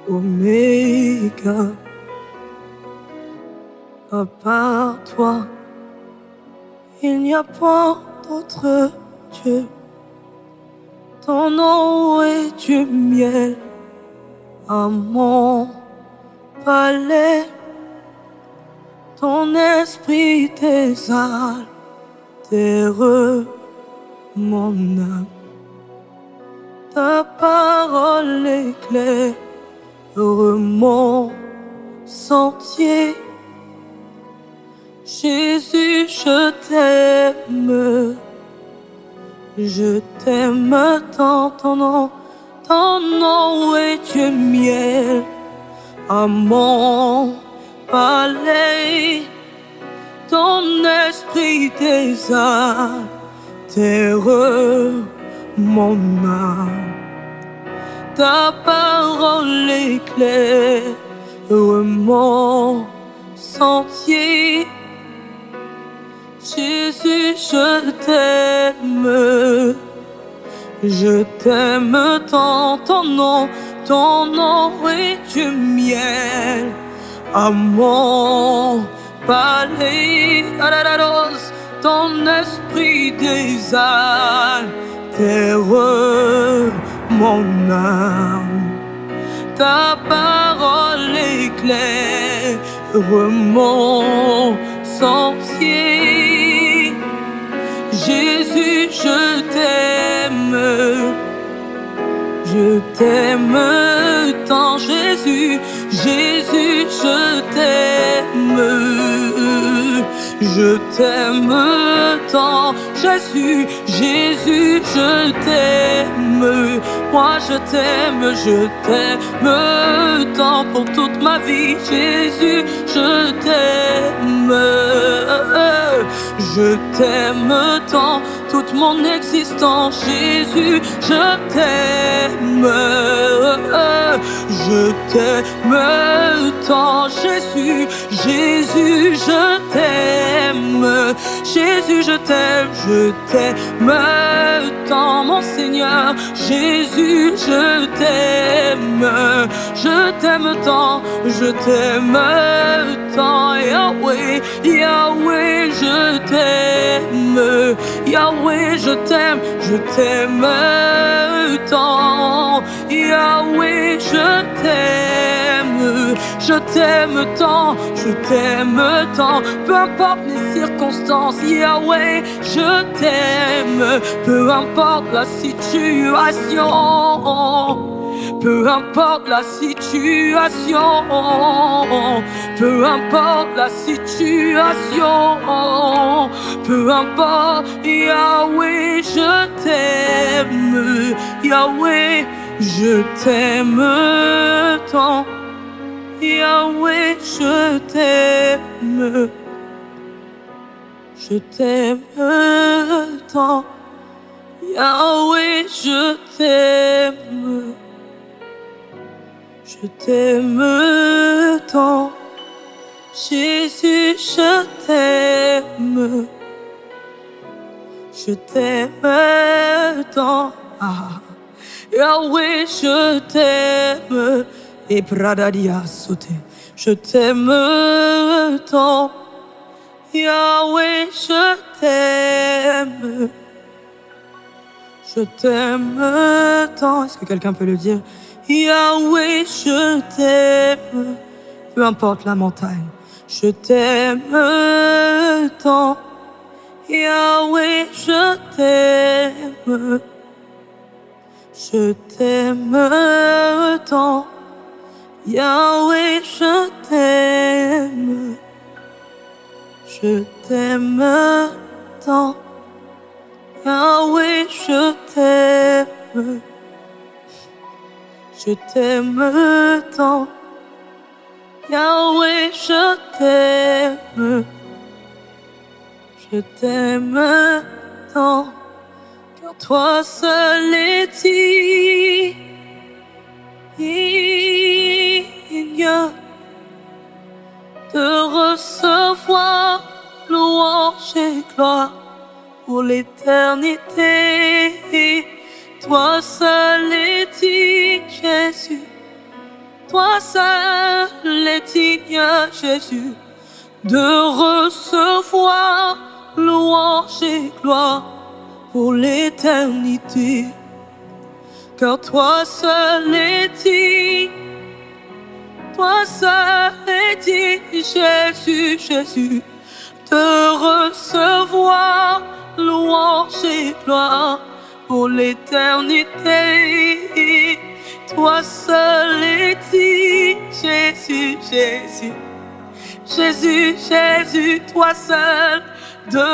Oméga. À part toi, il n'y a point d'autre Dieu. Ton nom est du miel à mon palais. Ton esprit t'exalte, terre mon âme. Ta parole éclaire mon sentier. Jésus, je t'aime tant. Ton nom est du miel à mon palais. Ton esprit t'exalte, terre mon âme. Ta parole éclaire mon sentier. Jésus, je t'aime tant. Ton nom est du miel à mon palais. Ton esprit t'exalte, terre mon âme. Ta parole éclaire mon sentier. Jésus, je t'aime tant. Jésus, je t'aime tant. Jésus, je t'aime. Moi je t'aime tant pour toute ma vie. Jésus, je t'aime tant, toute mon existence. Jésus, je t'aime tant. Jésus, je t'aime. Jésus, je t'aime tant, mon Seigneur. Jésus, je t'aime tant, Yahweh, je t'aime. Yahweh, je t'aime tant. Yahweh, je t'aime tant. Peu importe les circonstances, Yahweh, je t'aime. Peu importe la situation. Peu importe la situation, peu importe la situation, peu importe, Yahweh, je t'aime. Yahweh, je t'aime tant. Yahweh, je t'aime tant. Yahweh, je t'aime tant. Jésus, je t'aime tant. Yahweh, je t'aime. Et Bradadia sauté. Je t'aime tant. Yahweh, je t'aime tant. Est-ce que quelqu'un peut le dire? Yahweh, je t'aime. Peu importe la montagne, je t'aime tant. Yahweh, je t'aime. Je t'aime tant. Yahweh, je t'aime. Je t'aime tant. Yahweh, je t'aime. Je t'aime tant. Yahweh, je t'aime. Je t'aime tant. Car toi seul est digne de recevoir louange et gloire pour l'éternité. Toi seul est digne, Jésus. Toi seul est digne, Jésus, de recevoir louange et gloire pour l'éternité. Car toi seul est digne, toi seul est digne, Jésus, Jésus, de recevoir louange et gloire pour l'éternité. Toi seul est digne, Jésus, Jésus, Jésus, Jésus, toi seul, de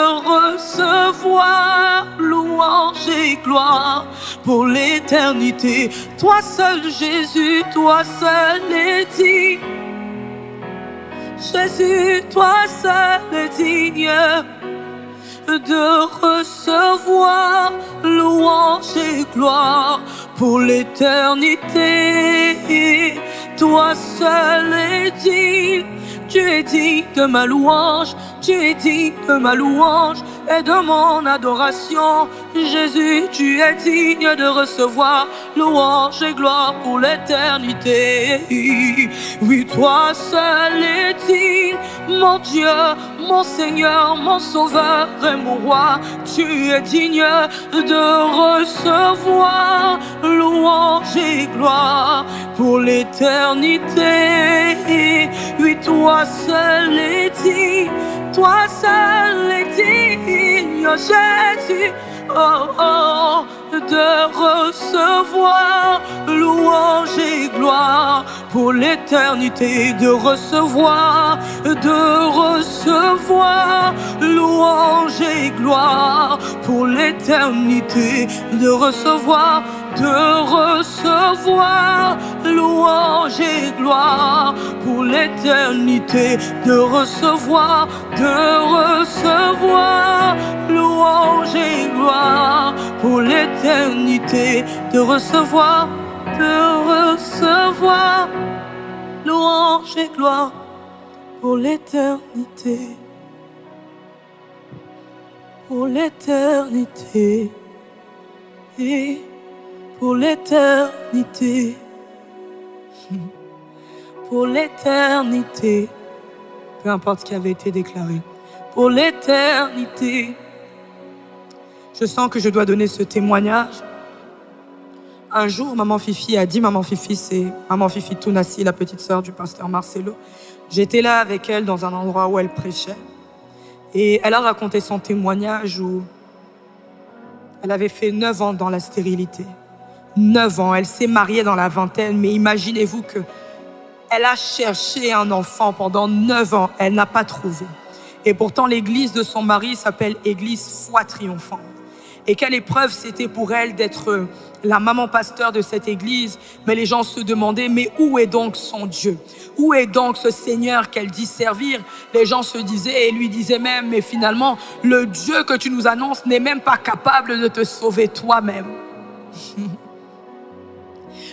recevoir louange et gloire pour l'éternité. Toi seul, Jésus, toi seul est digne. Jésus, toi seul est digne de recevoir louange et gloire pour l'éternité. Toi seul est digne. Tu es digne de ma louange, tu es digne de ma louange et de mon adoration. Jésus, tu es digne de recevoir louange et gloire pour l'éternité. Oui, toi seul es digne, mon Dieu, mon Seigneur, mon Sauveur et mon Roi. Tu es digne de recevoir louange et gloire pour l'éternité. Oui, toi seul est digne, toi seul est digne, Jésus, oh, oh, de recevoir louange et gloire pour l'éternité, de recevoir louange et gloire pour l'éternité, de recevoir louange et gloire pour l'éternité, de recevoir louange et gloire pour l'éternité, de recevoir louange et gloire pour l'éternité, pour l'éternité et pour l'éternité, pour l'éternité, peu importe ce qui avait été déclaré, pour l'éternité. Je sens que je dois donner ce témoignage. Un jour, maman Fifi a dit, maman Fifi, c'est maman Fifi Tounassi, la petite sœur du pasteur Marcelo. J'étais là avec elle dans un endroit où elle prêchait. Et elle a raconté son témoignage où elle avait fait 9 ans dans la stérilité. 9 ans, elle s'est mariée dans la vingtaine, mais imaginez-vous que elle a cherché un enfant pendant 9 ans, elle n'a pas trouvé. Et pourtant, l'église de son mari s'appelle Église Foi Triomphante. Et quelle épreuve c'était pour elle d'être la maman pasteur de cette église. Mais les gens se demandaient, mais où est donc son Dieu? Où est donc ce Seigneur qu'elle dit servir? Les gens se disaient et lui disaient même, mais finalement, le Dieu que tu nous annonces n'est même pas capable de te sauver toi-même.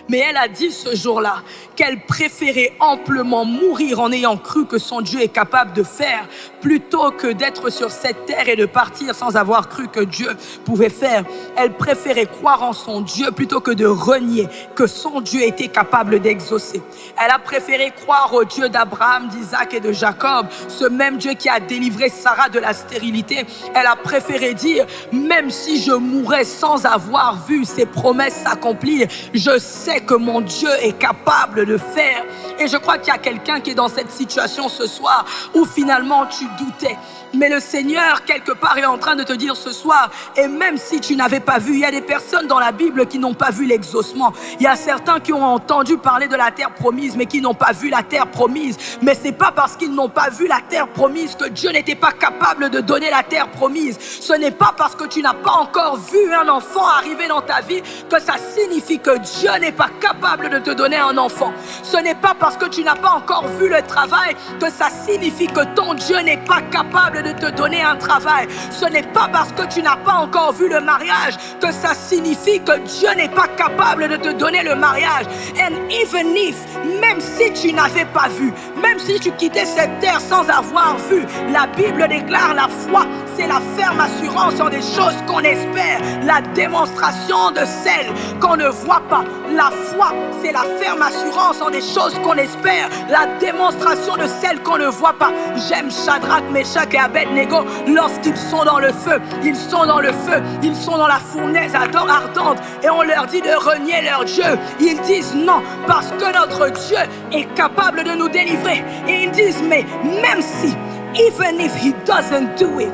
Mais elle a dit ce jour-là qu'elle préférait amplement mourir en ayant cru que son Dieu est capable de faire plutôt plutôt que d'être sur cette terre et de partir sans avoir cru que Dieu pouvait faire, elle préférait croire en son Dieu plutôt que de renier que son Dieu était capable d'exaucer. Elle a préféré croire au Dieu d'Abraham, d'Isaac et de Jacob, ce même Dieu qui a délivré Sarah de la stérilité. Elle a préféré dire, même si je mourrais sans avoir vu ses promesses s'accomplir, je sais que mon Dieu est capable de faire. Et je crois qu'il y a quelqu'un qui est dans cette situation ce soir où finalement tu doutais. Mais le Seigneur, quelque part, est en train de te dire ce soir, et même si tu n'avais pas vu, il y a des personnes dans la Bible qui n'ont pas vu l'exaucement. Il y a certains qui ont entendu parler de la terre promise, mais qui n'ont pas vu la terre promise. Mais c'est pas parce qu'ils n'ont pas vu la terre promise que Dieu n'était pas capable de donner la terre promise. Ce n'est pas parce que tu n'as pas encore vu un enfant arriver dans ta vie que ça signifie que Dieu n'est pas capable de te donner un enfant. Ce n'est pas parce que tu n'as pas encore vu le travail que ça signifie que ton Dieu n'est pas capable de te donner un travail. Ce n'est pas parce que tu n'as pas encore vu le mariage que ça signifie que Dieu n'est pas capable de te donner le mariage. And even if, même si tu n'avais pas vu, même si tu quittais cette terre sans avoir vu, la Bible déclare la foi, c'est la ferme assurance en des choses qu'on espère, la démonstration de celles qu'on ne voit pas. La foi, c'est la ferme assurance en des choses qu'on espère, la démonstration de celles qu'on ne voit pas. J'aime Shadrach, Meshach et Abednego. Lorsqu'ils sont dans le feu, ils sont dans le feu, ils sont dans la fournaise ardente, et on leur dit de renier leur Dieu. Ils disent non, parce que notre Dieu est capable de nous délivrer. Et ils disent, mais même si, even if he doesn't do it,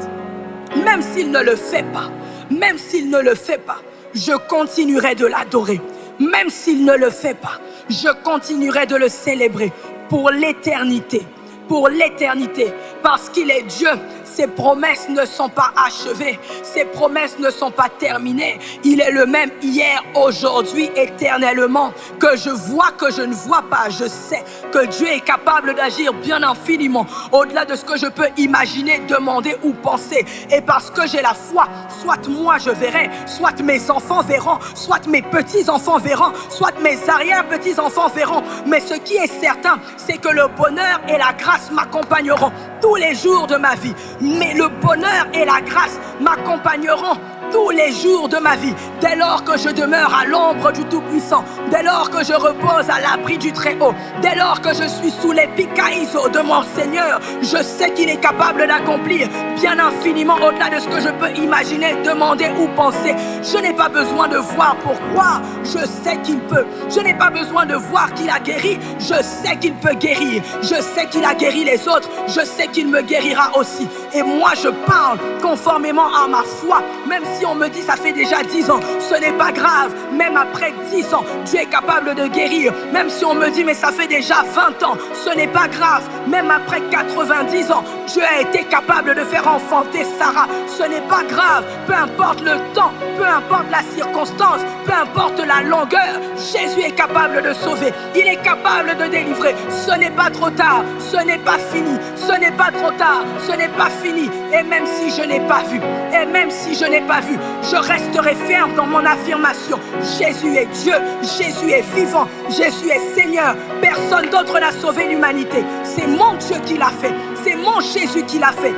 même s'il ne le fait pas, même s'il ne le fait pas, je continuerai de l'adorer. Même s'il ne le fait pas, je continuerai de le célébrer pour l'éternité. Pour l'éternité, parce qu'il est Dieu. Ses promesses ne sont pas achevées, ses promesses ne sont pas terminées. Il est le même hier, aujourd'hui, éternellement. Que je vois, que je ne vois pas, je sais que Dieu est capable d'agir bien infiniment, au-delà de ce que je peux imaginer, demander ou penser. Et parce que j'ai la foi, soit moi je verrai, soit mes enfants verront, soit mes petits-enfants verront, soit mes arrière-petits-enfants verront. Mais ce qui est certain, c'est que le bonheur et la grâce m'accompagneront tous les jours de ma vie. Mais le bonheur et la grâce m'accompagneront tous les jours de ma vie, dès lors que je demeure à l'ombre du Tout-Puissant, dès lors que je repose à l'abri du Très-Haut, dès lors que je suis sous les picaïsos de mon Seigneur, je sais qu'il est capable d'accomplir bien infiniment au-delà de ce que je peux imaginer, demander ou penser. Je n'ai pas besoin de voir pour croire, je sais qu'il peut. Je n'ai pas besoin de voir qu'il a guéri, je sais qu'il peut guérir. Je sais qu'il a guéri les autres, je sais qu'il me guérira aussi. Et moi je parle conformément à ma foi, même si on me dit ça fait déjà 10 ans, ce n'est pas grave. Même après 10 ans, Dieu est capable de guérir. Même si on me dit mais ça fait déjà 20 ans, ce n'est pas grave. Même après 90 ans, Dieu a été capable de faire enfanter Sarah. Ce n'est pas grave. Peu importe le temps, peu importe la circonstance, peu importe la longueur, Jésus est capable de sauver. Il est capable de délivrer. Ce n'est pas trop tard, ce n'est pas fini. Ce n'est pas trop tard, ce n'est pas fini. Et même si je n'ai pas vu, et même si je n'ai pas vu, je resterai ferme dans mon affirmation. Jésus est Dieu, Jésus est vivant, Jésus est Seigneur. Personne d'autre n'a sauvé l'humanité. C'est mon Dieu qui l'a fait, c'est mon Jésus qui l'a fait.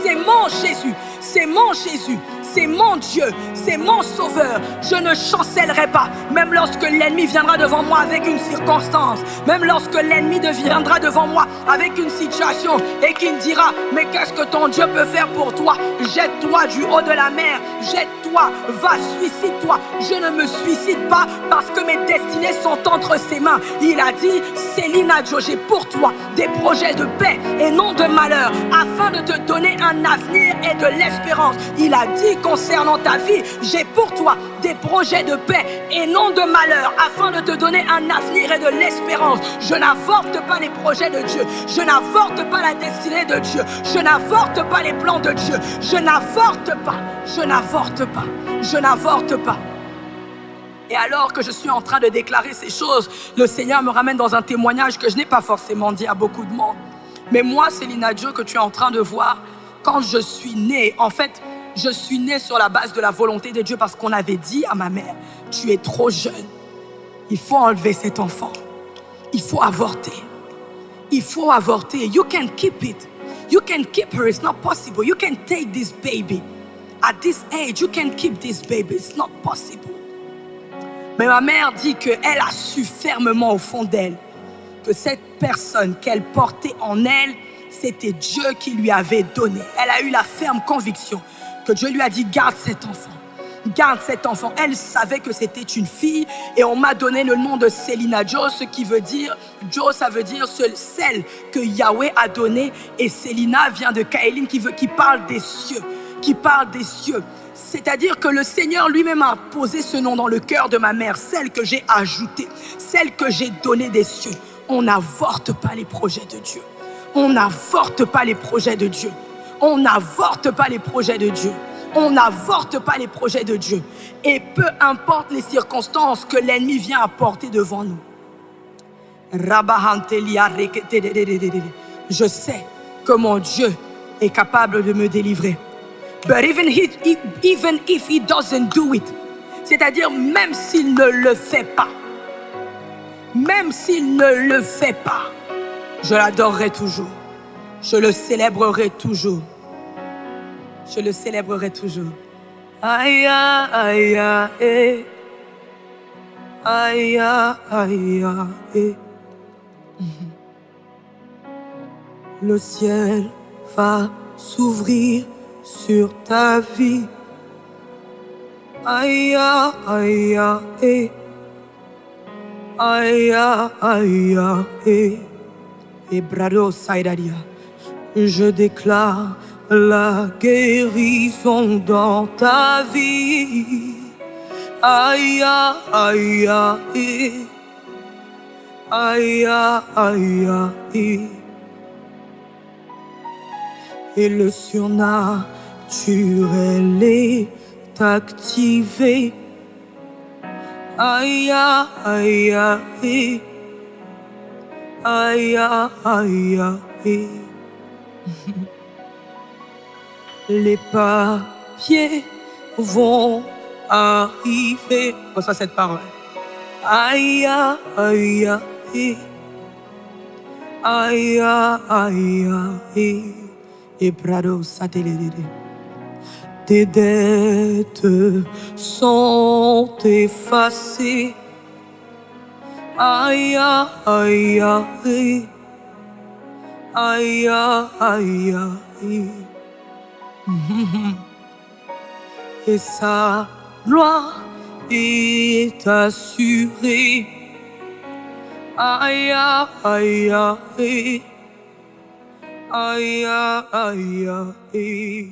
C'est mon Jésus, c'est mon Jésus, c'est mon Dieu, c'est mon Sauveur. Je ne chancellerai pas, même lorsque l'ennemi viendra devant moi avec une circonstance, même lorsque l'ennemi viendra devant moi avec une situation et qu'il me dira, mais qu'est-ce que ton Dieu peut faire pour toi? Jette-toi du haut de la mer, jette-toi, va, suicide-toi. Je ne me suicide pas parce que mes destinées sont entre ses mains. Il a dit, Céline Adjo, j'ai pour toi des projets de paix et non de malheur, afin de te donner un avenir et de l'espérance. Il a dit concernant ta vie, j'ai pour toi des projets de paix et non de malheur, afin de te donner un avenir et de l'espérance. Je n'avorte pas les projets de Dieu, je n'avorte pas la destinée de Dieu, je n'avorte pas les plans de Dieu, je n'avorte pas, je n'avorte pas, je n'avorte pas. Et alors que je suis en train de déclarer ces choses, le Seigneur me ramène dans un témoignage que je n'ai pas forcément dit à beaucoup de monde. Mais moi, Céline Adjo, que tu es en train de voir, quand je suis née, en fait, je suis née sur la base de la volonté de Dieu parce qu'on avait dit à ma mère, tu es trop jeune, il faut enlever cet enfant, il faut avorter, il faut avorter, you can keep it. You can keep her, it's not possible. You can take this baby. At this age, you can keep this baby, it's not possible. Mais ma mère dit qu'elle a su fermement au fond d'elle que cette personne qu'elle portait en elle, c'était Dieu qui lui avait donné. Elle a eu la ferme conviction que Dieu lui a dit, garde cet enfant. Garde cet enfant. Elle savait que c'était une fille et on m'a donné le nom de Selina Joe, ce qui veut dire, Joe ça veut dire celle que Yahweh a donnée, et Selina vient de Kaelim qui parle des cieux, qui parle des cieux. C'est-à-dire que le Seigneur lui-même a posé ce nom dans le cœur de ma mère, celle que j'ai ajoutée, celle que j'ai donnée des cieux. On n'avorte pas les projets de Dieu. On n'avorte pas les projets de Dieu. On n'avorte pas les projets de Dieu. On n'avorte pas les projets de Dieu. Et peu importe les circonstances que l'ennemi vient apporter devant nous. Je sais que mon Dieu est capable de me délivrer. But even if he doesn't do it, c'est-à-dire même s'il ne le fait pas, même s'il ne le fait pas, je l'adorerai toujours. Je le célébrerai toujours. Je le célébrerai toujours. Aïe, aïe, aïe, aïe, aïe, aïe. Le ciel va s'ouvrir sur ta vie. Aïe, aïe, aïe, aïe, aïe, aïe. Et brado Saïdaria, je déclare la guérison dans ta vie. Aïe, aïe, aïe, aïe, aïe, aïe. Et le surnaturel est activé. Aïe, aïe, aïe, aïe, aïe, aïe. Les papiers vont arriver. Reçois cette parole. Aïe, aïe, aïe, aïe, aïe, aïe. Et brado satellite. Tes dettes sont effacées. Aïe, aïe, aïe, aïe, aïe, aïe. Et sa gloire est assurée. Aïe, aïe, aïe, aïe, aïe, aïe.